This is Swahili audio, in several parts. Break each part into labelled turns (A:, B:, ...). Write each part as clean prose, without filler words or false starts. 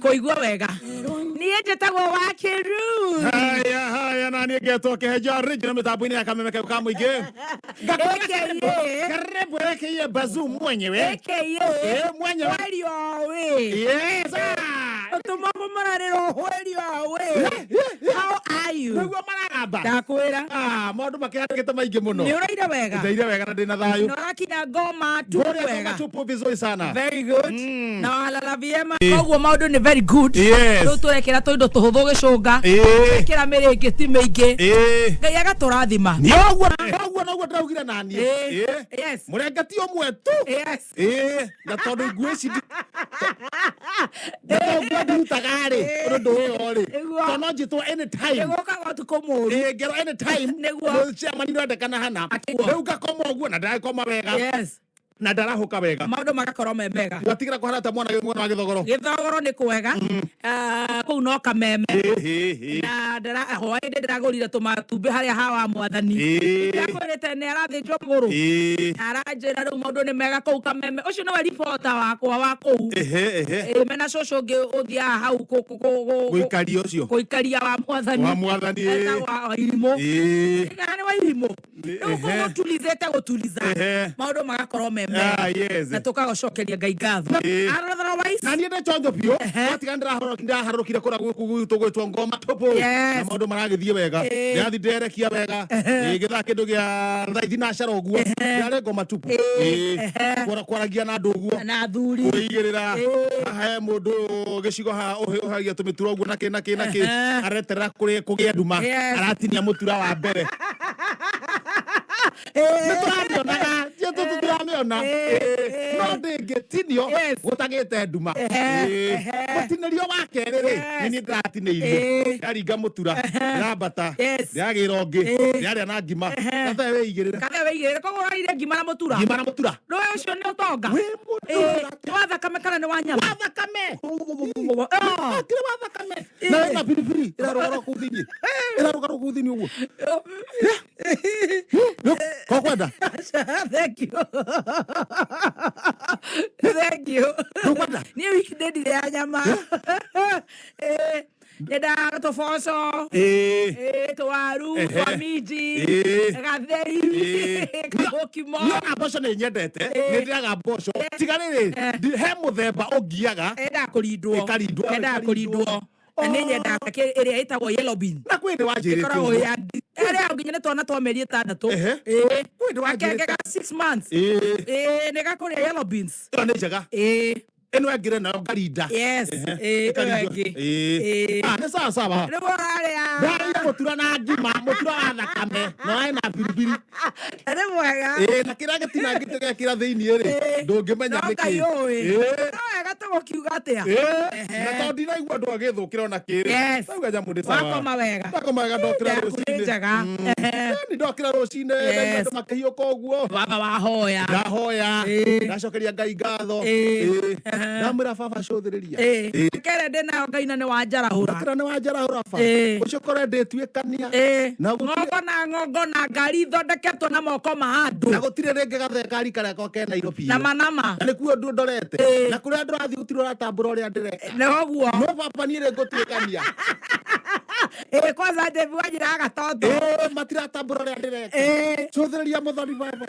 A: Koigua wega. Niä njätagwo wa Kiru.
B: Haya na niä ngetwo kä hejo original mitambo-inä ya kamemeke ka må ingä karibu aka Bazoo mwenyewe mwenyewe yes
A: Tumago mararero hwerio we. How are you?
B: Niguo maragamba
A: Ndakwira.
B: Maundu makihandikite maingi muno.
A: Ni uraire wega.
B: Ndaire wega na ndina thayu.
A: Norakinya ngoma tu wega.
B: Tupo vizuri sana.
A: Very good. Na walala vyema. Koguo maundu ni very good.
B: Yes.
A: Turekera toindo tuhuthu gicunga. Turekera miringiti mingi. Ngai agaturathima.
B: Noguo ndaugire nani.
A: Yes.
B: Murengeti omwe tu.
A: Yes.
B: Na tondu igweci ndutagari undu uyo ri tono njitwo anytime
A: Egoka tuko moru.
B: ngero anytime
A: Niguo.
B: chairman ndendekana hana riu ngakoma uguo na ndakoma wega
A: Yes.
B: na ndarahuka wega
A: Maundu magakorwo me mega.
B: gwatigira kuharata mwana wa githogoro
A: Githogoro ni kwega. Kuu no kameme. Na hwaĩ-inĩ ndĩragũrire tũmatumbĩ harĩa hawa Mwathani. Ndakwĩrĩte nĩ arathinjwo mũgũrũ. Aranjĩra rĩu maũndũ nĩ mega kũu kameme. Ũcio nĩwe ribota wakwa wa kũu. Mena cũcũ ũngĩ ũthiaga hau
B: gũikaria ũcio
A: gũikaria wa Mwathani. Etagwo wa Irimũ. Nĩ wa Irimũ. Rĩu kũu gũtulizĩte maũndũ magakorwo me mega. Na tũkagocokeria Ngai ngatho.
B: na niĩ ndĩchonjo biũ watiga ndĩraharũrũkire kũrĩa gwitũ gwĩtwo Ngoma Topo na maũndũ maragĩthiĩ wega ndĩrathi nderekia wega gĩthaa kĩndũ gĩa thaithi na cara ũguo ndĩrarĩ Ngoma Topo kwaragia na andũ ũguo
A: na athuri
B: kũigĩrĩra he mũndũ gĩcigo ũhagia tũmĩtura ũguo na kĩ areterera kũgĩa nduma aratinia mũtura wa mbere nĩtũramĩonaga tũtiramĩona no ndĩngĩtinio gũtagĩte nduma mũtinĩrio wa kerĩ rĩ nĩ niĩ ndĩratinĩirio ndaringa mũtura ndĩrambata ndĩragĩra ũngĩ ndĩrarĩa na ngima kathe wĩigĩrĩre
A: koguo ũrarire ngima na mũtura ndũĩ ũcio nĩ ũtonga wa thakame kana nĩ wa nyama
B: wa thakame na wĩna biribiri ĩrarũgarwo kũu thĩinĩ ũguo kokwenda
A: Thank you. Niĩ wiki ndĩndire ya nyama nĩndaga tũboco tũwaru twa minji gatheri kamũkimo
B: mboco nĩ nyendete nĩ ndĩraga mboco tiga rĩrĩ he mũthemba ũngiaga
A: endaga kũrindwo na nĩ nyendaga ĩrĩa ĩtagwo yellow bean
B: na kwĩ ndĩ wanjĩrĩte
A: ĩkoragwo ya ĩrĩa nginya nĩ twana twa mĩeri 6
B: kwĩ ndĩ wanjĩrĩte
A: ga 6 months nĩ gakũrĩa yellow beans
B: ĩyo nĩ njega ĩno ĩngĩre nayo ngarinda
A: yes
B: nĩ sawa
A: rĩu ũrarĩa
B: ndarĩa mũtura na ngima mũtura wa thakame na waĩ na biribiri
A: nĩ mwega
B: na kĩrĩa gĩtinangĩte gĩakĩra thĩiniĩ rĩ ndũngĩmenya nĩkĩ
A: no wega tũgũkiuga atĩa
B: na tondũ ndinaigua andũ agĩthũkĩra ona kĩrĩ auga nyamũ ndĩ sawa
A: wakoma wega
B: ndokĩra rũcinĩ
A: njega
B: nĩ ndokĩra rũcinĩ andũ makĩhiũka ũguo
A: baba wahoya
B: ndahoya ndacokeria Ngai ngatho ndamwĩra baba cũthĩrĩria
A: kere ndĩnayo Ngai na nĩ wanjarahũra
B: baba ũcio kore ndĩtuĩkania
A: ng'ongo na ngari ithondeketwo na moko ma andũ
B: na gũtirĩ rĩngĩ gathekari kareko ke Nairobi
A: nama
B: na nĩkuo ndũ ndorete na kũrĩa ndũrathiĩ gũtirĩ ũratambũra ũrĩa ndĩreka
A: nĩguo
B: no baba niĩ rĩ ngũtuĩkania
A: kwanza David Wanjira gatoto
B: matiratambũra ũrĩa ndĩreka cũthĩrĩria mũthoni baba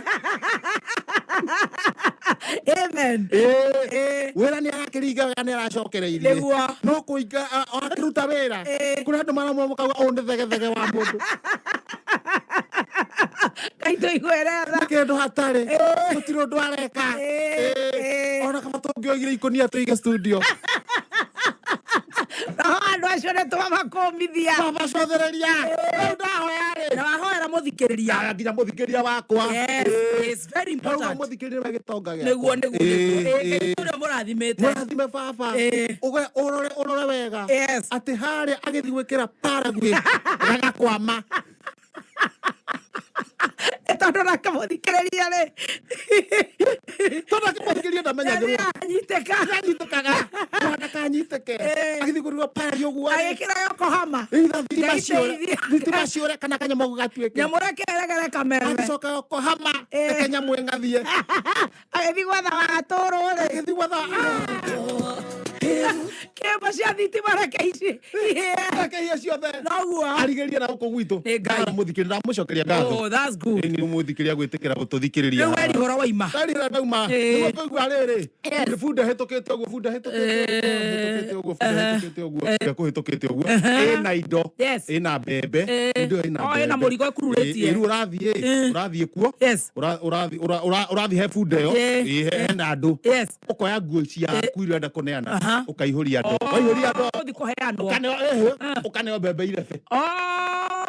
A: amen
B: wĩra nĩ arakĩringa wega nĩ aracokereirie no kũinga akĩruta wĩra kũrĩa andũ maramwa makauga ũũ nĩ thegethege wa mũndũ
A: kaitũ igwerera
B: kĩndũ hatarĩ gũtirĩ ũndũ areka ona kama tũngĩoigire ikũnia tũige studio
A: andũ acio nĩ twamakũmithia
B: baba cũthĩrĩria rĩu ndahoya rĩ
A: na wahoera mũthikĩrĩria
B: nginya mũthikĩrĩria wakwa
A: yes very important
B: mũthikĩrĩria wa gĩtonga gĩakwa
A: nĩguo ũrĩa mũrathimĩte
B: mũrathime baba ũrore wega atĩ harĩa agĩthiĩ gwĩkĩra Paraguay gagakwama
A: tondũ nakamũthikĩrĩria rĩ
B: tondũ akĩmũthikĩrĩria ndamenyagĩrwo anyitĩkaga ndakanyitĩke agĩthiĩ kũrigwo pari ũguo
A: agĩkĩra Yokohama
B: thitima ciũre kana kanyamũ gatuĩke
A: nyamũ reke eregere kameme
B: agĩcoka Yokohama reke nyamũ ĩngathiĩ
A: agĩthiĩ gwetha Wagatũrũ rĩ
B: agĩthiĩ gwetha
A: Kĩmba cia thitima reke ici.
B: Reke icio ciothe.
A: Noguo.
B: Arigeria na gũkũ gwitũ. Mũthikĩrĩria mũcokeria ngatho.
A: Oh, that's good.
B: Nĩ mũthikĩrĩria gwĩtĩkĩra gũtũthikĩrĩria.
A: Rĩu weri horo waima.
B: Karira ndauma. Nĩguo tũigua rĩrĩ. Bunda hetũkĩte ũguo, bunda hetũkĩte ũguo, bunda hetũkĩte ũguo. Kũhetũkĩte ũguo. Ĩna indo. Ĩna mbembe. Indo ĩna mbembe.
A: Ĩna mũrigo ĩkururĩtie.
B: Rĩu ũrathiĩ kuo. Ũrathiĩ he bunda ĩyo. Hena andũ. Ũkoya nguo ciaku iria ũrenda kũneana. Ũkaihũria andũ. Waihũria andũ.
A: Ũthi kũheanwo.
B: Ũkaneo mbembe irebe.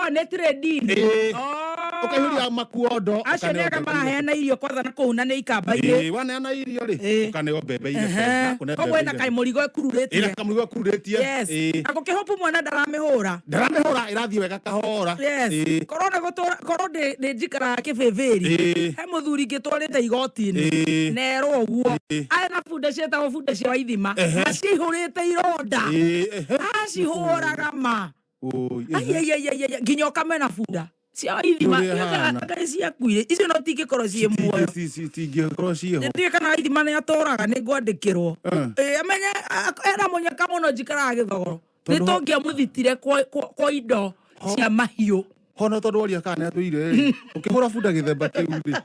A: Nĩ trade-in.
B: Ũkaihũria makuondo.
A: Acio nĩ aga maraheana irio kwanza na kũu na nĩ ikamba-inĩ.
B: Waneana irio rĩ. Ũkaneo mbembe irebe.
A: Koguo ĩna kaĩ mũrigo ĩkururĩtie.
B: Ĩna kamũrigo ĩkururĩtie.
A: Na gũkĩhopu mwana ndaramĩhũra.
B: Ndaramĩhũra ĩrathiĩ wega kahora.
A: Korwo nĩ njikaraga Kĩbĩbĩri. He mũthuri ngĩtwarĩte igoti-inĩ. Nerwo ũguo. Arĩ na bunda ciĩtagwo bunda cia Waithima. Acihũrĩte ironda. Acihũraga ma. Nginya ũkamena bunda. Cia Waithima. Ngai ciakuire. Icio no tingĩkorwo ciĩ muoyo.
B: Tingĩkorwo ciĩho.
A: Nĩtuĩ kana Waithima nĩ atũraga nĩ ngwandĩkĩrwo. Amenya ena mũnyaka mũno njikaraga Gĩthogoro. Nĩ tũngĩamũthitire kwa indo cia mahiũ.
B: Hono tondũ waria kana atũire rĩ. Ũkĩhũra bunda gĩthemba kĩu rĩ.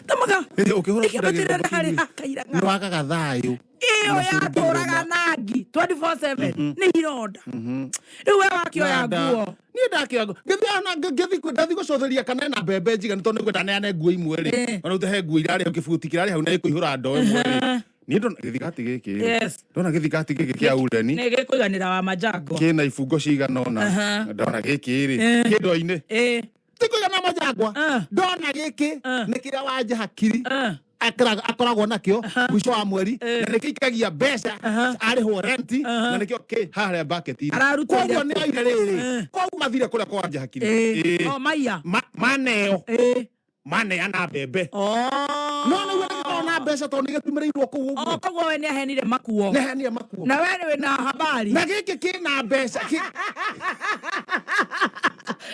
A: Tamaga.
B: Ũkĩhũra bunda gĩthemba kĩu. Nĩ wagaga thayũ.
A: Iyo yatũraga nangi 24/7 nĩ ironda. Rĩu we wakĩoya nguo.
B: Niĩ ndakĩoya nguo. Ngathi gũcotheria kana na mbembe njiganu tondũ nĩngwenda neane nguo imwe rĩ. Ona ũtehe nguo irarĩ kĩbuti kĩrarĩ hau na ĩkũihũra ndoo ĩmwe rĩ. Niĩ ndona gĩthikati gĩkĩ. Ndona gĩthikati gĩkĩ kĩa ureni.
A: Nĩ gĩkũiganĩra wa Majango.
B: Kĩna ibungo cigana ũna. Ndona gĩkĩ rĩ. Kĩndo-inĩ. Tikũigana Majangwa. Ndona gĩkĩ nĩ kĩrĩa wanja hakiri. Akoragwo nakĩo mwisho wa mweri na nĩkĩo ikagia mbeca arĩhwo renti na nĩkĩo harĩa bucket-inĩ. Koguo nĩ aire rĩrĩ. Koguo mathire kũrĩa kwa wanja hakiri.
A: Maiya.
B: Maneo. Maneana mbembe. No nĩ wĩra na mbeca tondũ nĩ gĩtumĩrĩirwo kũu ũguo.
A: Koguo we nĩ ahenire makuo.
B: Nĩ ahenire makuo.
A: Na we nĩ wĩna habari.
B: Na gĩkĩ kĩna mbeca.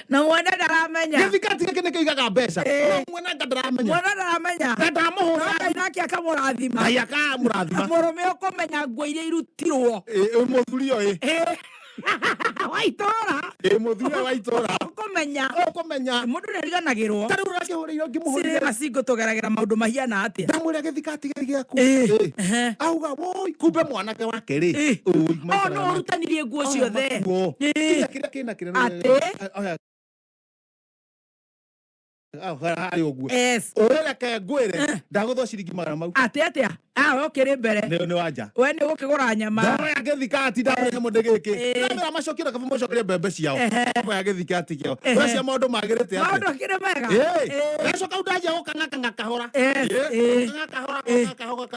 A: Na mwana ndaramenya.
B: Gĩthikati gĩkĩ nĩ kĩigaga mbeca. Mwana ndaramenya.
A: Mwana ndaramenya.
B: Ndamũhũra.
A: Ngai nake akamũrathima.
B: Ngai akamũrathima.
A: Mũrũme ũkũmenya nguo iria irutirwo.
B: Mũthuri ũyũ.
A: Waitora.
B: Mũthuri wa itũra.
A: Ũkũmenya. Mũndũ nĩ ariganagĩrwo.
B: Tarĩu ũrakĩhũrĩirwo ngĩmũhũrĩra.
A: Cirĩ macingo tũgeragĩra maũndũ mahiana atĩa.
B: Ndamwĩra gĩthikati gĩaku. Auga woi kumbe mwanake wake rĩ.
A: No ũrutanirie nguo ciothe.
B: Kĩrĩa kĩna kĩrĩa. Harĩ ũguo. Ũreke ngwĩre ndagũthwo ciringi magana mau.
A: Atĩa. We ũkĩrĩ mbere.
B: Nĩ wanja. We
A: nĩ ũkĩgũra nyama.
B: Ndamoya gĩthikati ndamoya mũndũ gĩkĩ. Ndamwĩra macokire kaba macokire mbembe ciao. Ndamoya gĩthikati kĩao. We cia maũndũ magĩrĩte atĩa. Maũndũ akĩrĩ mega. Gacoka ũndanjia gũkang'akang'a kahora.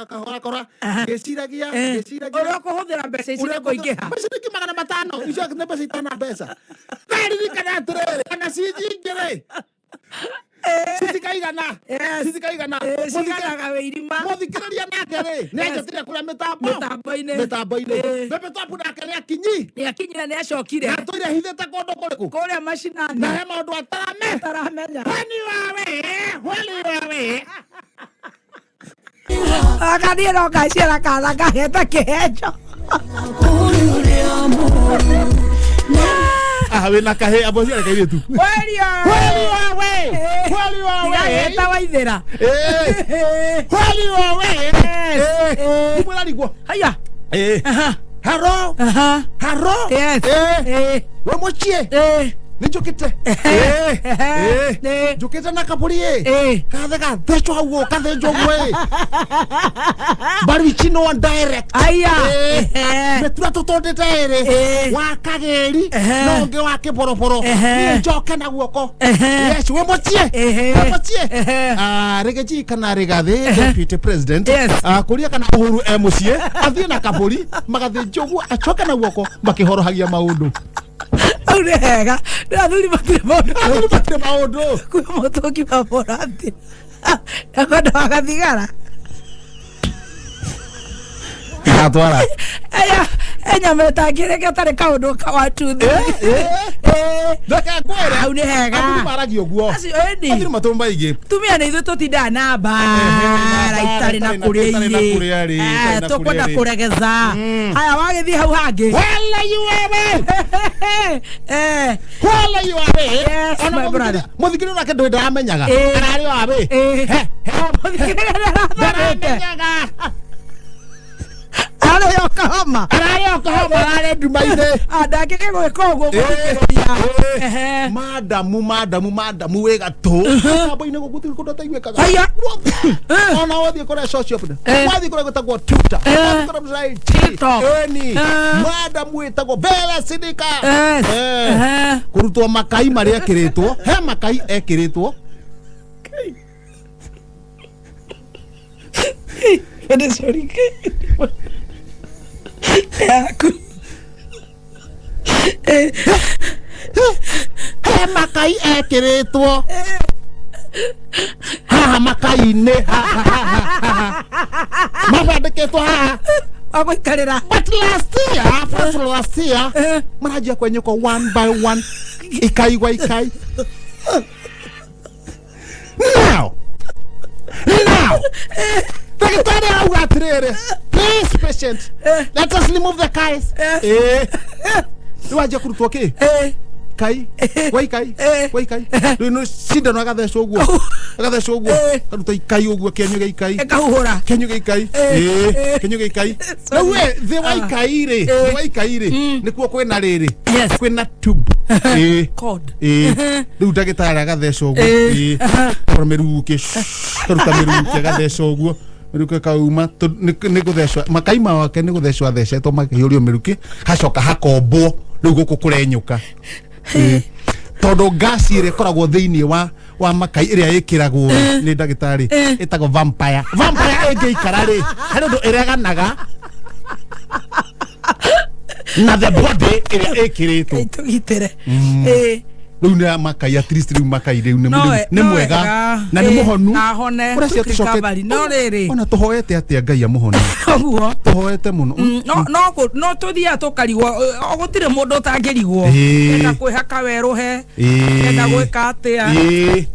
B: Kahora. Gĩciragia. Ũrĩa kũhũthĩra mbeca ici nĩ kũingĩha. Mbeca nĩ magana matano. Icio nĩ mbeca itana mbeca. Ndaririkana atĩrĩrĩ. Kana cinyingĩrĩ. Sitikaigana.
A: Citiganaga wĩ irima.
B: Mũthikĩrĩria nake rĩ. Nĩ anjĩtire kũrĩa mĩtambo-inĩ. Bebe Twabu nake nĩ akinyi. Nĩ akinyire nĩ acokire. Na tũire hithĩte kũndũ kũrĩkũ? Kũrĩa macinani. Na he maũndũ ataramenya. Hwani wawe.
A: Akaniĩ no ngaciara kana ngahete kĩhenjo.
B: Wĩna kahĩ abo ciareka irĩtu. Kweli wawe.
A: Eta Waithĩra.
B: Kweli wawe. Kumwĩra riguo. Haya. Haro. We mũciĩ. Nĩ njũkĩte. Njũkĩte na kaburi kathe gathecwo hau kathenjwo guo Barichino on direct. Aya. Metura tũtondete ĩrĩ wa kageri no ũngĩ wa kĩboroboro nĩ njoke na guoko. Yes we mũciĩ. Rigathi kana Rigathi deputy president kũria kana Uhuru mũciĩ athiĩ na kaburi magathĩnjwo guo acoke na guoko makĩhorohagia maũndũ. Hega. Ndathuri matire maũndũ. Kwĩ mũtũki maborati. Ndakwenda wagathigara. Atwara.
A: enyameta ngireke tare kaundu ka watu
B: ndaka kwere
A: au ni hega
B: aku maragi oguo
A: acio eni
B: athiri matumba ingi
A: tumia ni ithu tutinda na bara itari na kuria ri tukwenda kuregeza haya wagithii hau hangi
B: wala you are wala you are
A: yes my brother
B: muthikiri nake ndamenyaga arari wabe
A: muthikiri ndamenyaga arari Oklahoma arari Dumaine ndangike gwika uguo muthikiriria
B: madamu wega tu abo-ini gutiri kundu taigwekaga
A: aya
B: ona wathie kore social media wathie kore gutagwo Twitter wathie kore TikTok eni madamu wetagwo Bella Sidika kurutwo makai mari ekiritwo he makai ekiritwo
A: Ede sorry aku
B: he makai ekiritwo haha makai-ini mabandikitwo haha
A: agwikarira
B: but last year marajia kwenyuko one by one ikai gwa ikai now Takitari au atrere please patient let us remove the kais waje kurutwo ki kai wai kai no sida no agathecwo uguo karuta ikai uguo kenyu ge ikai
A: ekahuhura
B: kenyu ge ikai no we the wai kai ri nikuo kwina riri kwina tube
A: code
B: riu ndagitari agathecwo uguo kora meruke karuta meruke agathecwo uguo meruke kauma ni guthecwa makai wake ni guthecwa thecetwo makihurio meruke hacoka hakombwo riu guku kurenyuka tondu gasi ire koragwo thiini wa makai iria ikiragwo ni ndagitari itagwo vampire ingiikara ri hari ndu ireganaga na the body iria ikiritwo
A: itugitire
B: riu ni makai at least riu makai riu ni mwega na ni muhonu
A: na hone recovery no riri
B: ona tuhoete atia Ngai amuhone
A: oguo
B: tuhoete muno
A: no tuthia tukarigwo gutire mundu utangirigwo enda kwihaka weruhe enda gwika atia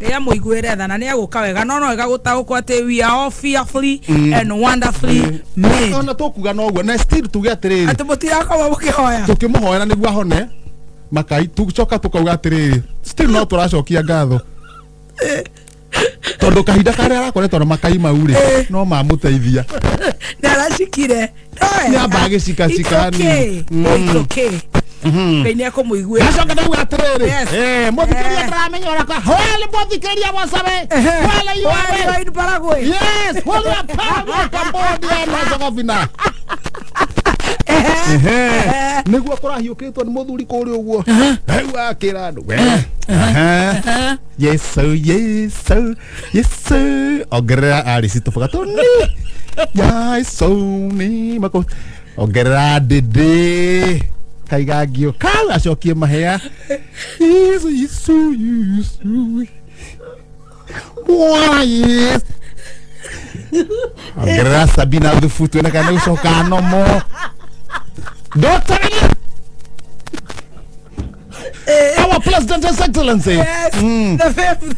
A: ria muiguire thana ni aguka wega no ega gutaguko ati we are all fearfully and wonderfully made
B: ona tukuga no guo na still tuge atiriri
A: ati mutiraka wa mukihoya
B: tukimuhoera niguo ahone makai tucoka tukauga atiriri still no turacokia ngatho tondu kahinda karia arakoretwo na makai mau ri no mamuteithia
A: naracikire
B: ni ambagicika
A: ni okay Kaini ako muigwe
B: nacoka ndauga atiriri muthikiria ndaramenya oraka hole muthikiria wasabe wale yuare
A: in Paraguay
B: yes hole Paraguay Cambodia nacoka vina niguo kurahiukitwo ni muthuri kuri uguo riu akira andu yes ongerera aricitubaga toni yaisoni mako ongerera ndindi kaigagio kau acokie mahea yesu yes ongerera Sabina thubu twene kana gucoka nomo Dr. Our President His Excellency.
A: Yes, the fifth.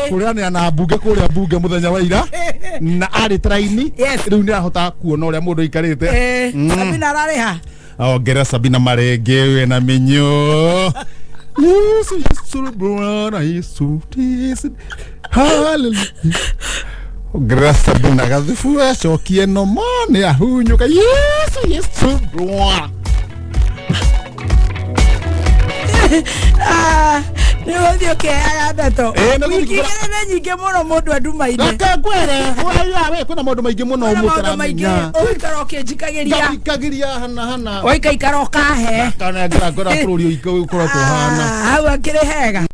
B: Kuria ana bunge kuria bunge muthenya wa ira na ari traini riu ni ahota kuona uria mundu ikarite
A: Sabina arariha
B: ongera Sabina marenge we na minyo Yesu bwana Yesu hallelujah ongera Sabina gathubu acokie no mone ahunyuka Yesu bwana
A: ni odio ke aga dato ikigere nyinge muno mundu andumaine
B: akakwere we kuna mundu maingi muno
A: umukaramenya oikaro kinjikagiria
B: hana
A: oikaikaro kahe
B: kana ngira ngora bururi uikoro tuhana
A: hau akire hega